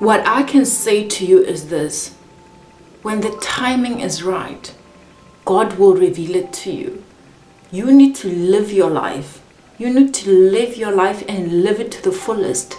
What I can say to you is this: when the timing is right, God will reveal it to you. You need to live your life. You need to live your life and live it to the fullest.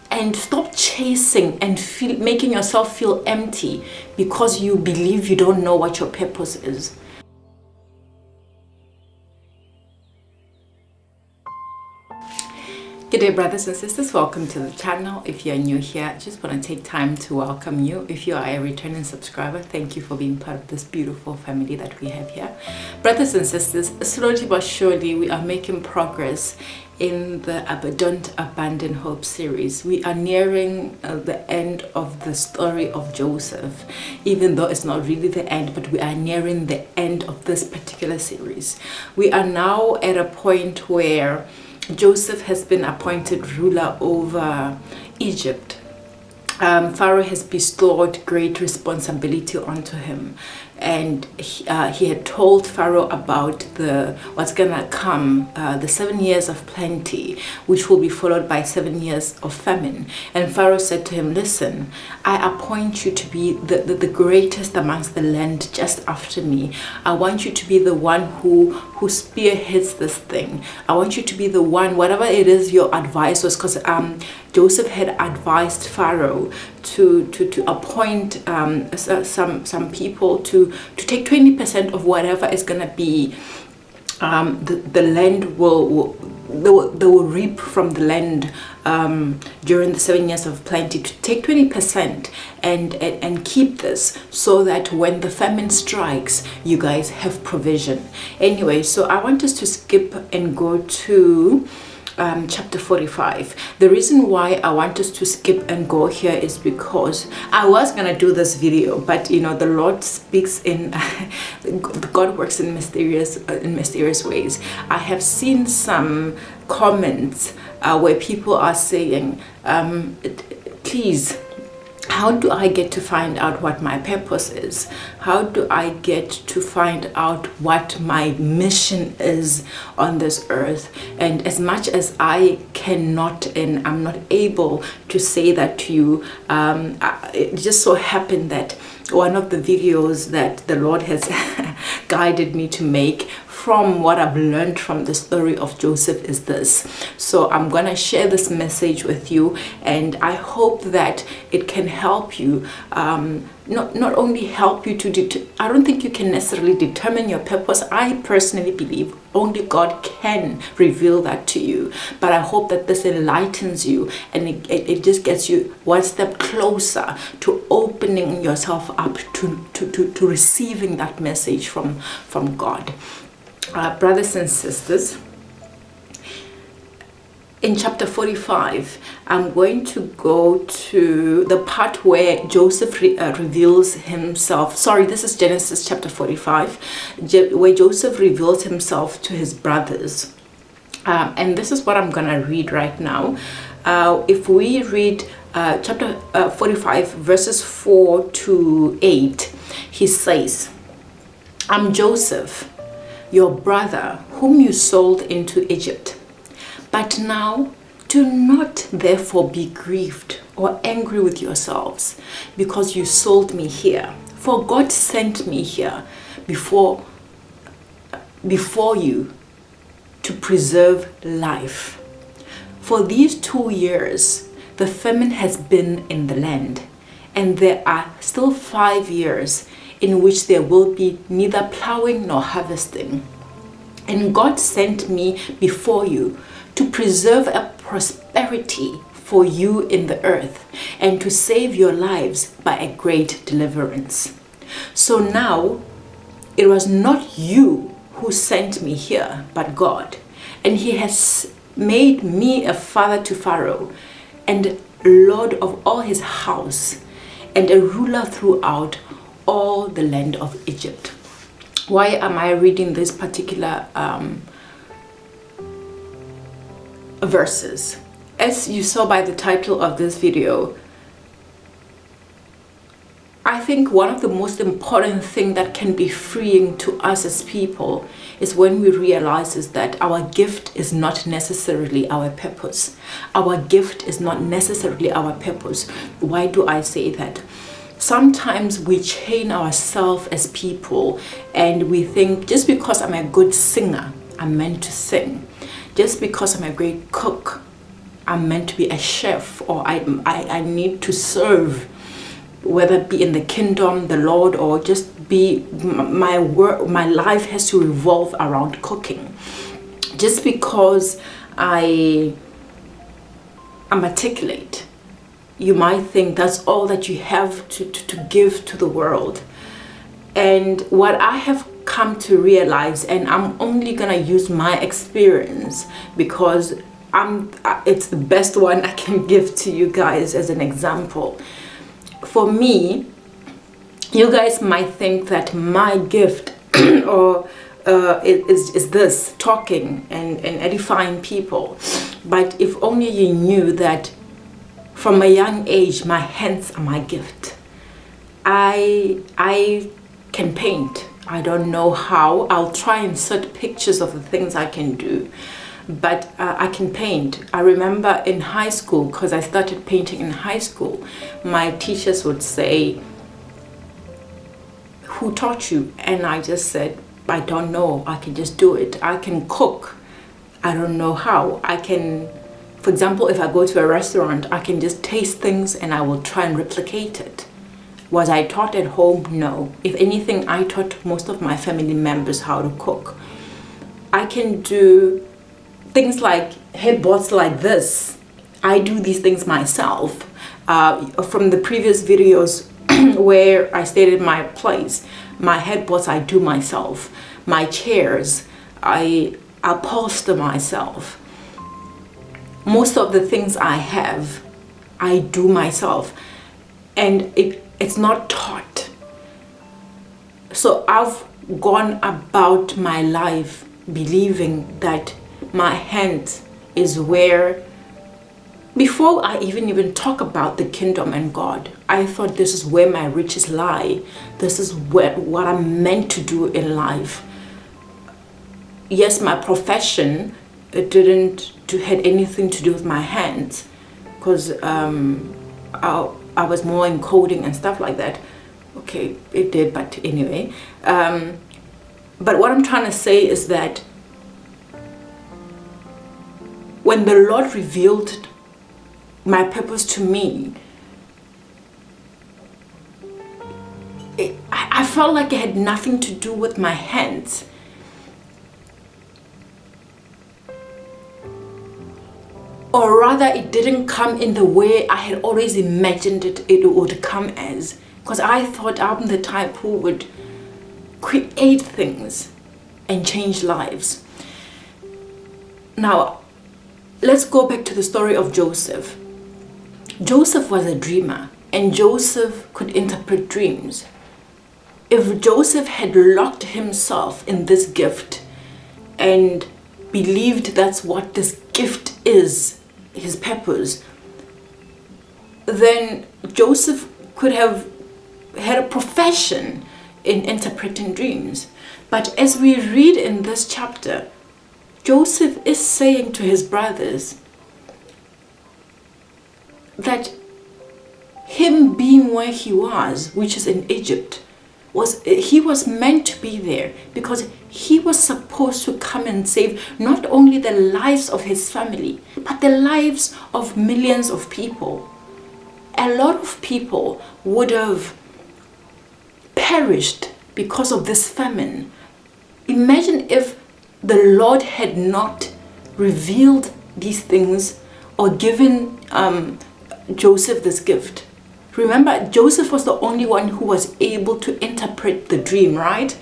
And stop chasing and making yourself feel empty because you believe you don't know what your purpose is. Good day, brothers and sisters. Welcome to the channel. If you're new here, I just want to take time to welcome you. If you are a returning subscriber, thank you for being part of this beautiful family that we have here. Brothers and sisters, slowly but surely we are making progress in the Don't Abandon Hope series. We are nearing the end of the story of Joseph, even though it's not really the end, but we are nearing the end of this particular series. We are now at a point where Joseph has been appointed ruler over Egypt. Pharaoh has bestowed great responsibility onto him, and he had told Pharaoh about what's gonna come, the 7 years of plenty, which will be followed by 7 years of famine. And Pharaoh said to him, listen, I appoint you to be the greatest amongst the land just after me. I want you to be the one who spearheads this thing. I want you to be the one, whatever it is your advice was, because Joseph had advised Pharaoh to appoint some people to take 20% of whatever is going to be the land they will reap from the land during the 7 years of plenty, to take 20% and keep this so that when the famine strikes, you guys have provision. Anyway, so I want us to skip and go to chapter 45. The reason why I want us to skip and go here is because I was gonna do this video, but you know, the Lord speaks in God works in mysterious ways. I have seen some comments where people are saying, please, how do I get to find out what my purpose is? How do I get to find out what my mission is on this earth? And as much as I cannot and I'm not able to say that to you, it just so happened that one of the videos that the Lord has guided me to make from what I've learned from the story of Joseph is this. So I'm gonna share this message with you, and I hope that it can help you, not only help you to I don't think you can necessarily determine your purpose. I personally believe only God can reveal that to you, but I hope that this enlightens you and it just gets you one step closer to opening yourself up to receiving that message from God. Brothers and sisters, in chapter 45, I'm going to go to the part where Joseph reveals himself. Sorry, this is Genesis chapter 45, where Joseph reveals himself to his brothers. And this is what I'm going to read right now. If we read chapter 45, verses 4 to 8, he says, I'm Joseph, your brother, whom you sold into Egypt. But now do not therefore be grieved or angry with yourselves because you sold me here. For God sent me here before you to preserve life. For these 2 years, the famine has been in the land, and there are still 5 years in which there will be neither plowing nor harvesting. And God sent me before you to preserve a prosperity for you in the earth and to save your lives by a great deliverance. So now it was not you who sent me here, but God. And he has made me a father to Pharaoh and Lord of all his house and a ruler throughout all the land of Egypt. Why am I reading this particular verses? As you saw by the title of this video, I think one of the most important things that can be freeing to us as people is when we realize is that our gift is not necessarily our purpose. Our gift is not necessarily our purpose. Why do I say that? Sometimes we chain ourselves as people and we think just because I'm a good singer, I'm meant to sing. Just because I'm a great cook, I'm meant to be a chef, or I need to serve, whether it be in the kingdom, the Lord, or just be my work. My life has to revolve around cooking. Just because I'm articulate, you might think that's all that you have to give to the world. And what I have come to realize, and I'm only gonna use my experience because it's the best one I can give to you guys as an example. For me, you guys might think that my gift or is this talking and edifying people, but if only you knew that from a young age my hands are my gift. I can paint. I don't know how. I'll try and insert pictures of the things I can do, but I can paint. I remember in high school, because I started painting in high school, my teachers would say, "Who taught you?" And I just said, "I don't know. I can just do it." I can cook. I don't know how. I can, for example, if I go to a restaurant, I can just taste things and I will try and replicate it. Was I taught at home? No. If anything, I taught most of my family members how to cook. I can do things like headboards like this. I do these things myself. From the previous videos where I stayed at my place, my headboards I do myself. My chairs, I upholster myself. Most of the things I have, I do myself. And it's not taught. So I've gone about my life believing that my hand is where, before I even talk about the kingdom and God, I thought this is where my riches lie. This is what I'm meant to do in life. Yes, my profession, it didn't had anything to do with my hands, because I was more in coding and stuff like that. Okay, it did, but anyway. But what I'm trying to say is that when the Lord revealed my purpose to me, I felt like it had nothing to do with my hands. Or rather, it didn't come in the way I had always imagined it would come as. Because I thought I'm the type who would create things and change lives. Now, let's go back to the story of Joseph. Joseph was a dreamer, and Joseph could interpret dreams. If Joseph had locked himself in this gift and believed that's what this gift is, his purpose, then Joseph could have had a profession in interpreting dreams. But as we read in this chapter, Joseph is saying to his brothers that him being where he was, which is in Egypt, he was meant to be there because he was supposed to come and save not only the lives of his family, but the lives of millions of people. A lot of people would have perished because of this famine. Imagine if the Lord had not revealed these things or given Joseph this gift. Remember, Joseph was the only one who was able to interpret the dream, right?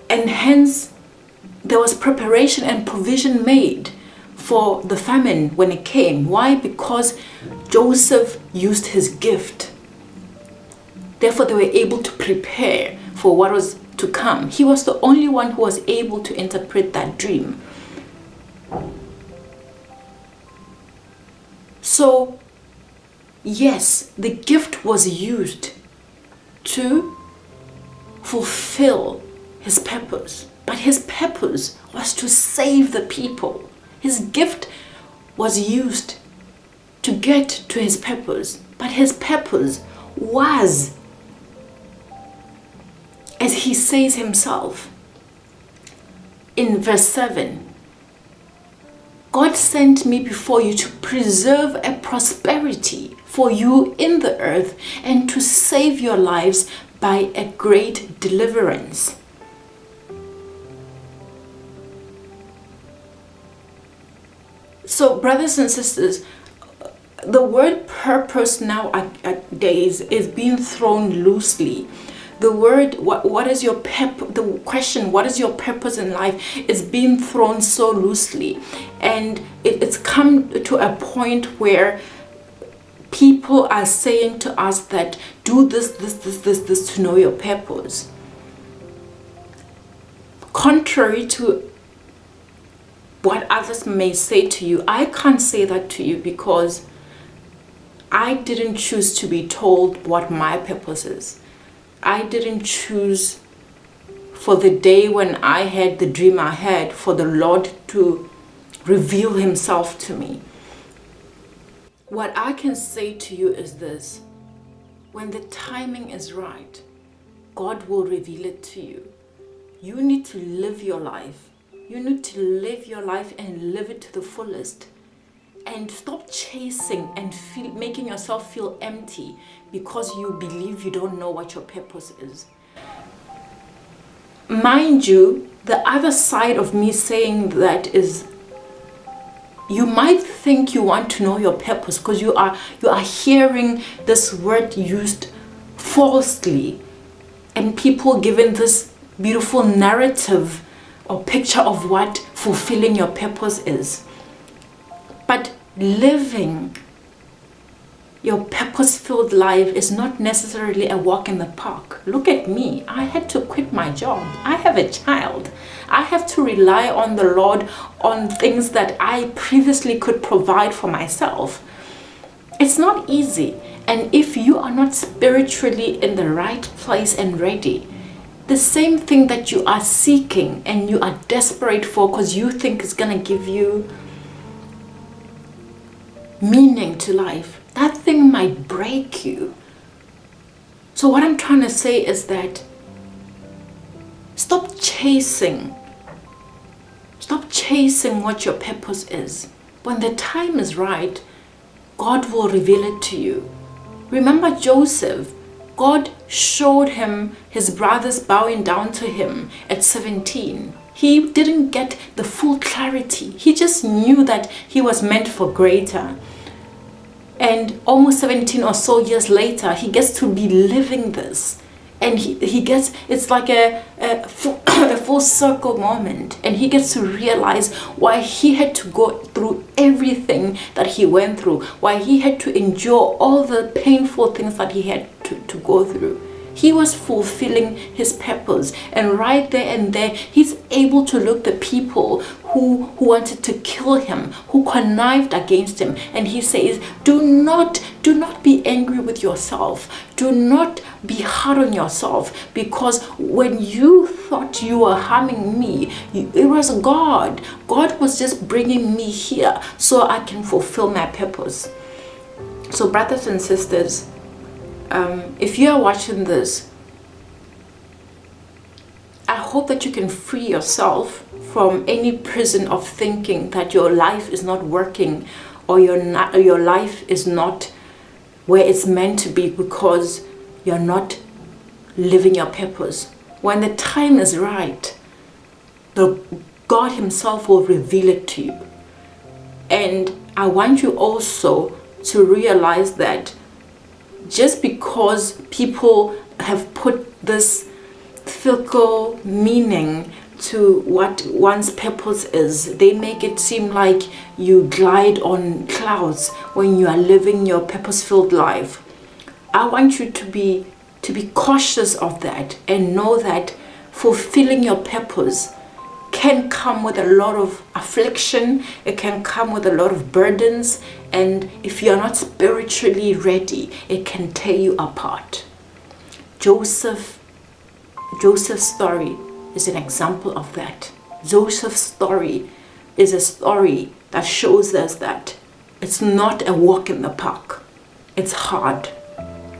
And hence, there was preparation and provision made for the famine when it came. Why? Because Joseph used his gift. Therefore, they were able to prepare for what was to come. He was the only one who was able to interpret that dream. So, yes, the gift was used to fulfill his purpose, but his purpose was to save the people. His gift was used to get to his purpose, but his purpose was, as he says himself in verse 7, God sent me before you to preserve a prosperity for you in the earth and to save your lives by a great deliverance. So, brothers and sisters, the word purpose nowadays is being thrown loosely. The word, what is your the question, what is your purpose in life, is being thrown so loosely. And it's come to a point where people are saying to us that do this to know your purpose. Contrary to what others may say to you, I can't say that to you because I didn't choose to be told what my purpose is. I didn't choose for the day when I had the dream I had for the Lord to reveal himself to me. What I can say to you is this: when the timing is right, God will reveal it to you. You need to live your life. You need to live your life and live it to the fullest. And stop chasing and making yourself feel empty because you believe you don't know what your purpose is. Mind you, the other side of me saying that is, you might think you want to know your purpose because you are hearing this word used falsely, and people given this beautiful narrative or picture of what fulfilling your purpose is. But living your purpose-filled life is not necessarily a walk in the park. Look at me. I had to quit my job. I have a child. I have to rely on the Lord on things that I previously could provide for myself. It's not easy. And if you are not spiritually in the right place and ready, the same thing that you are seeking and you are desperate for because you think is going to give you meaning to life, that thing might break you. So what I'm trying to say is that stop chasing what your purpose is. When the time is right, God will reveal it to you. Remember Joseph, God showed him his brothers bowing down to him at 17. He didn't get the full clarity. He just knew that he was meant for greater. And almost 17 or so years later, he gets to be living this. And he gets, it's like a full circle moment. And he gets to realize why he had to go through everything that he went through. Why he had to endure all the painful things that he had to go through. He was fulfilling his purpose. And right there and there, he's able to look the people who wanted to kill him, who connived against him. And he says, do not be angry with yourself. Do not be hard on yourself, because when you thought you were harming me, it was God. God was just bringing me here so I can fulfill my purpose. So brothers and sisters, if you are watching this, I hope that you can free yourself from any prison of thinking that your life is not working or your life is not where it's meant to be because you're not living your purpose. When the time is right, God himself will reveal it to you. And I want you also to realize that just because people have put this fickle meaning to what one's purpose is, they make it seem like you glide on clouds when you are living your purpose-filled life. I want you to be cautious of that and know that fulfilling your purpose can come with a lot of affliction. It can come with a lot of burdens. And if you're not spiritually ready, it can tear you apart. Joseph's story is an example of that. Joseph's story is a story that shows us that it's not a walk in the park. It's hard.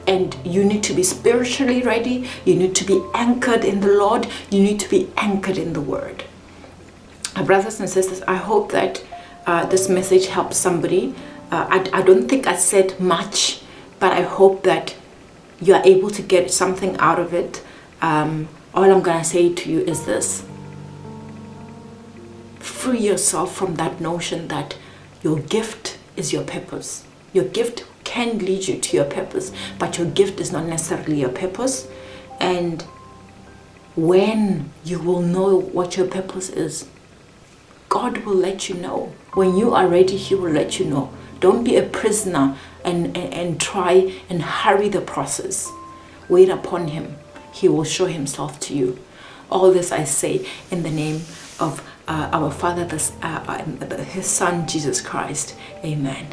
And you need to be spiritually ready. You need to be anchored in the Lord. You need to be anchored in the Word. Brothers and sisters, I hope that this message helps somebody. I don't think I said much, but I hope that you are able to get something out of it. All I'm going to say to you is this. Free yourself from that notion that your gift is your purpose. Your gift can lead you to your purpose, but your gift is not necessarily your purpose. And when you will know what your purpose is, God will let you know. When you are ready, He will let you know. Don't be a prisoner and try and hurry the process. Wait upon Him. He will show Himself to you. All this I say in the name of our Father, His Son, Jesus Christ. Amen.